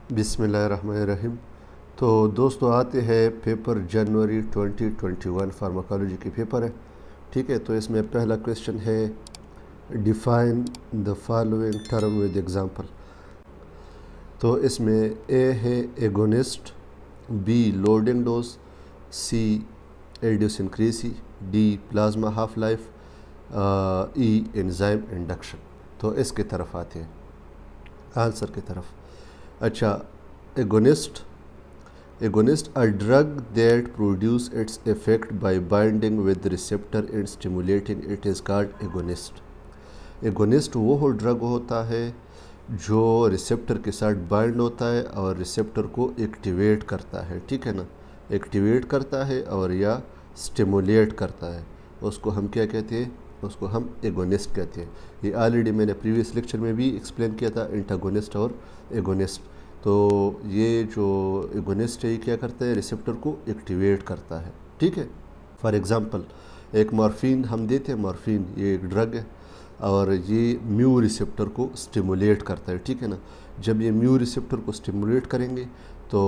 बिस्मिल्लाहिर्रहमानिर्रहीम। तो दोस्तों आते हैं पेपर जनवरी 2021 फार्माकोलॉजी की पेपर है। ठीक है, तो इसमें पहला क्वेश्चन है define the following term with example. तो इसमें ए है agonist, B loading dose, C idiosyncrasy, D plasma half life, E enzyme induction. तो इसके तरफ आते हैं आंसर की तरफ। अच्छा, agonist a drug that produce its effect by binding with the receptor and stimulating it is called agonist। Agonist वो drug होता है जो रिसेप्टर के साथ बाइंड होता है और रिसेप्टर को एक्टिवेट करता है। ठीक है ना, एक्टिवेट करता है और या स्टिमुलेट करता है, उसको हम क्या कहते हैं? उसको हम एगोनिस्ट कहते हैं। ये ऑलरेडी मैंने प्रीवियस लेक्चर में भी एक्सप्लेन किया था, एंटागोनिस्ट और एगोनिस्ट। तो ये जो एगोनिस्ट है ये क्या करता है? रिसेप्टर को एक्टिवेट करता है। ठीक है, फॉर एग्ज़ाम्पल एक मॉर्फिन हम देते हैं। मॉर्फिन ये एक ड्रग है और ये म्यू रिसेप्टर को स्टिमुलेट करता है। ठीक है ना, जब ये म्यू रिसेप्टर को स्टिमुलेट करेंगे तो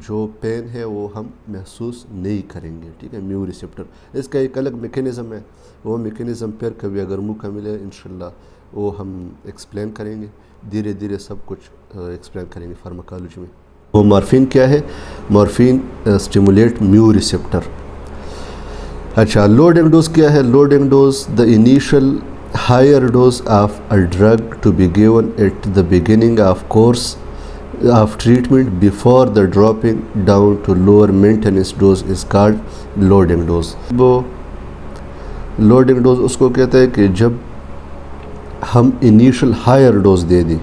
जो पेन है वो हम महसूस नहीं करेंगे। ठीक है, म्यू रिसेप्टर, इसका एक अलग मैकेनिज़्म है। वो मैकेनिज़्म पर कभी अगर मौका मिले इंशाल्लाह वो हम एक्सप्लेन करेंगे, धीरे धीरे सब कुछ एक्सप्लेन करेंगे फार्माकोलॉजी में। वो मॉर्फिन क्या है? Morphine stimulate mu receptor. अच्छा, लोडिंग डोज क्या है? Loading dose the initial higher dose of a drug to be given at the beginning of course of treatment before the dropping down to lower maintenance dose is called loading dose। वो loading dose उसको कहते हैं कि जब हम initial higher dose दे दें।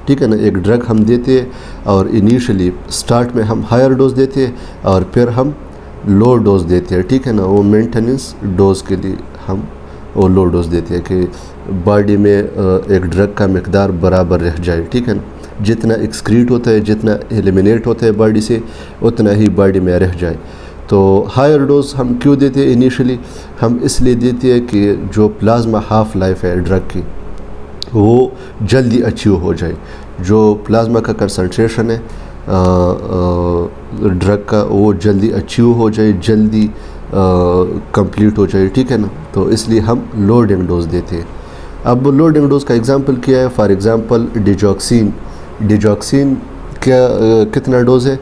ठीक है ना, एक ड्रग हम देते हैं और इनिशियली स्टार्ट में हम हायर डोज देते हैं और फिर हम लो डोज देते हैं। ठीक है ना, वो मेंटेनेंस डोज के लिए हम वो लो डोज देते हैं कि बॉडी में एक ड्रग का मिकदार बराबर रह जाए। ठीक है ना, जितना एक्सक्रीट होता है, जितना एलिमिनेट होता है बॉडी से, उतना ही बॉडी में रह जाए। तो हायर डोज हम क्यों देते हैं इनिशियली? हम इसलिए देते हैं कि जो प्लाज्मा हाफ लाइफ है ड्रग की वो जल्दी अचीव हो जाए। जो प्लाज्मा का कंसंट्रेशन है ड्रग का वो जल्दी अचीव हो जाए, जल्दी कंप्लीट हो जाए। ठीक है ना, तो इसलिए हम लोडिंग डोज देते हैं। अब लोडिंग डोज का एग्जांपल क्या है? For example digoxin. डिजॉक्सिन क्या कितना डोज है?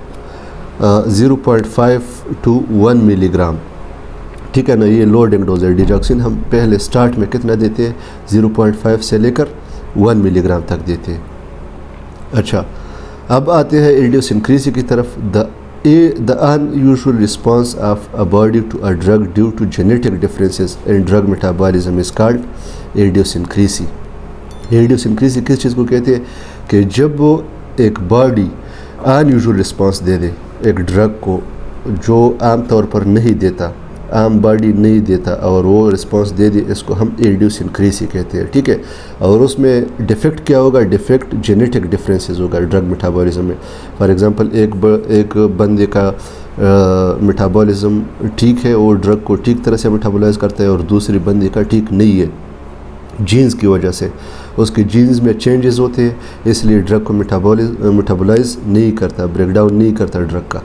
0.5 to 1 मिलीग्राम। ठीक है ना, ये लोडिंग डोज है। डिजॉक्सिन हम पहले स्टार्ट में कितना देते हैं? 0.5 से लेकर 1 मिलीग्राम तक देते हैं। अच्छा, अब आते हैं इडियोसिंक्रेसी की तरफ। The unusual response of a body to a drug due to genetic differences in drug metabolism is called idiosyncrasy. Idiosyncrasy किस चीज़ को कहते हैं? कि जब वो एक बॉडी अनयूजुअल रिस्पॉन्स दे दे एक ड्रग को जो आम तौर पर नहीं देता, आम बॉडी नहीं देता, और वो रिस्पॉन्स दे दे, इसको हम इडियोसिंक्रेसी कहते हैं। ठीक है, और उसमें डिफेक्ट क्या होगा? डिफेक्ट जेनेटिक डिफरेंसेस होगा ड्रग मेटाबॉलिज्म में। फॉर एग्जांपल एक बंदे का मेटाबॉलिज्म ठीक है, वो ड्रग को ठीक तरह से मेटाबॉलाइज करता है, और दूसरे बंदे का ठीक नहीं है। जीन्स की वजह से उसके जीन्स में चेंजेस होते हैं, इसलिए ड्रग को मेटाबॉलाइज नहीं करता, ब्रेकडाउन नहीं करता ड्रग का।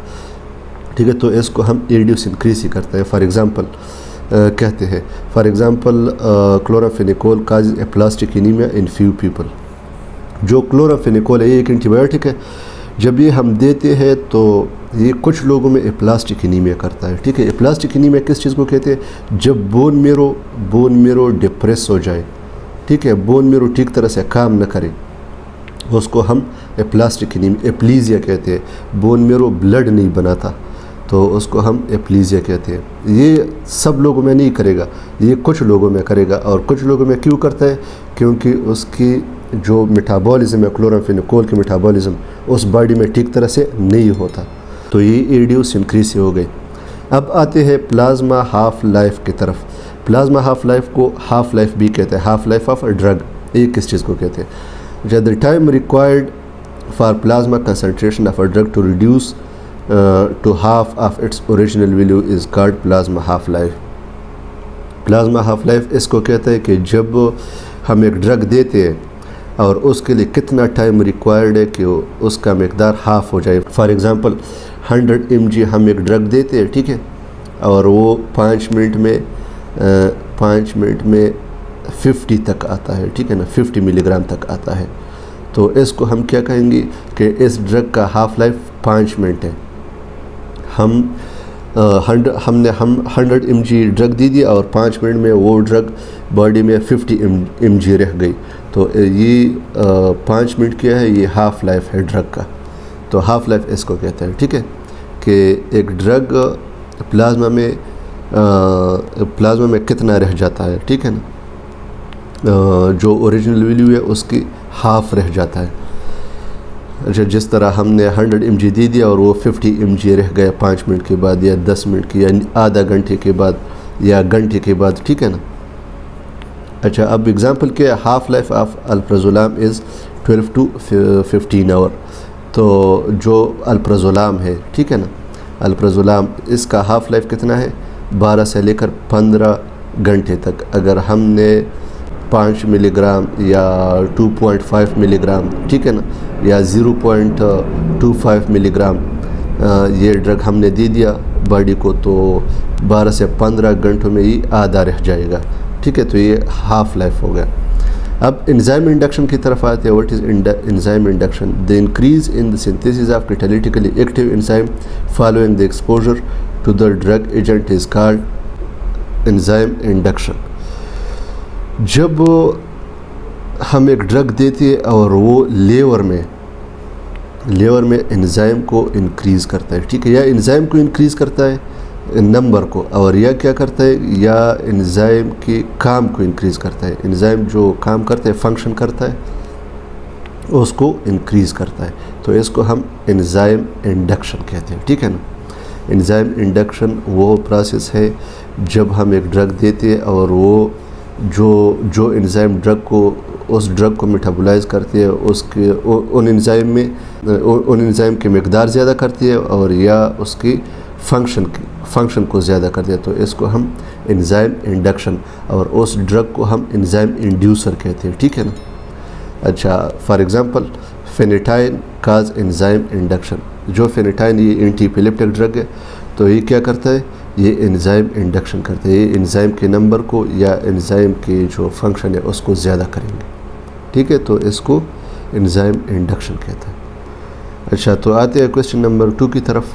ठीक है, तो इसको हम इडियोसिंक्रेसी करते हैं। फॉर एग्जांपल कहते हैं, for example chloramphenicol cause aplastic anaemia in few people. जो क्लोराफेनिकोल है ये एक एंटीबायोटिक है। जब ये हम देते हैं तो ये कुछ लोगों में एप्लास्टिक एनीमिया करता है। ठीक है, एप्लास्टिक एनीमिया किस चीज़ को कहते हैं? जब बोन मेरो डिप्रेस हो जाए। ठीक है, बोन मेरो ठीक तरह से काम न करे, उसको हम एप्लास्टिक एनीमिया, एप्लीजिया कहते हैं। बोन मेरो ब्लड नहीं बनाता तो उसको हम एप्लीजिया कहते हैं। ये सब लोगों में नहीं करेगा, ये कुछ लोगों में करेगा। और कुछ लोगों में क्यों करता है? क्योंकि उसकी जो मेटाबॉलिज्म है, क्लोराफेनिकोल की मेटाबॉलिज्म उस बॉडी में ठीक तरह से नहीं होता। तो ये इडियोसिंक्रेसी हो गई। अब आते हैं प्लाज्मा हाफ लाइफ की तरफ। प्लाज्मा हाफ लाइफ को हाफ लाइफ भी कहते हैं, half life of a drug. ये किस चीज़ को कहते हैं? The time required for plasma concentration of a drug to reduce to half of its original value is called plasma half life. Plasma half life इसको कहते हैं कि जब हम एक ड्रग देते हैं और उसके लिए कितना टाइम रिक्वायर्ड है कि उसका मकदार हाफ़ हो जाए। फॉर एग्ज़ाम्पल 100 mg हम एक ड्रग देते हैं, ठीक है, और वो 5 मिनट में 50 तक आता है, ठीक है ना, 50 मिलीग्राम तक आता है। तो इसको हम क्या कहेंगे कि इस ड्रग का हाफ़ लाइफ 5 मिनट है। हमने 100 mg ड्रग दी दी और 5 मिनट में वो ड्रग बॉडी में 50 mg रह गई। तो ये 5 मिनट क्या है, ये हाफ़ लाइफ है ड्रग का। तो हाफ़ लाइफ इसको कहते हैं, ठीक है, कि एक ड्रग प्लाज्मा में कितना रह जाता है, ठीक है ना, जो ओरिजिनल वैल्यू है उसकी हाफ़ रह जाता है। अच्छा, जिस तरह हमने 100 mg दे दिया और वो 50 mg रह गया 5 मिनट के बाद या 10 मिनट की या आधा घंटे के बाद या घंटे के बाद, ठीक है ना। अच्छा, अब एग्ज़ाम्पल के half life of alprazolam is 12 to 15 hour. तो जो अल्प्राज़ोलाम है, ठीक है ना, अल्प्राज़ोलाम इसका हाफ़ लाइफ कितना है, 12 से लेकर 15 घंटे तक। अगर हमने 5 मिलीग्राम या 2.5 मिलीग्राम, ठीक है ना, या 0.25 मिलीग्राम ये ड्रग हमने दे दिया बॉडी को, तो 12 से 15 घंटों में ही आधा रह जाएगा, ठीक है। तो ये हाफ़ लाइफ हो गया। अब एंजाइम इंडक्शन की तरफ आते हैं। What is enzyme induction? The increase in the synthesis of catalytically active enzyme following the exposure to the drug agent is called enzyme induction. जब हम एक ड्रग देते हैं और वो लेवर में एंजाइम को इंक्रीज़ करता है, ठीक है, या एंजाइम को इंक्रीज़ करता है नंबर को, और या क्या करता है, या एंजाइम के काम को इंक्रीज़ करता है। एंजाइम जो काम करता है, फंक्शन करता है, उसको इंक्रीज़ करता है। तो इसको हम एंजाइम इंडक्शन कहते हैं, ठीक है ना। एंजाइम इंडक्शन वो प्रोसेस है जब हम एक ड्रग देते हैं और वो जो एंजाइम उस ड्रग को मेटाबोलाइज करती है, उसके उन एंजाइम की मकदार ज़्यादा करती है और या उसकी फंक्शन को ज़्यादा करती है। तो इसको हम एंजाइम इंडक्शन, और उस ड्रग को हम एंजाइम इंड्यूसर कहते हैं, ठीक है ना। अच्छा, for example phenytoin cause enzyme induction. जो फेनेटाइन ये एंटी एपिलेप्टिक ड्रग है, तो ये क्या करता है, ये एंजाइम इंडक्शन करते हैं। ये एंजाइम के नंबर को या एंजाइम के जो फंक्शन है उसको ज़्यादा करेंगे, ठीक है। तो इसको एंजाइम इंडक्शन कहते हैं। अच्छा, तो आते हैं क्वेश्चन नंबर 2 की तरफ।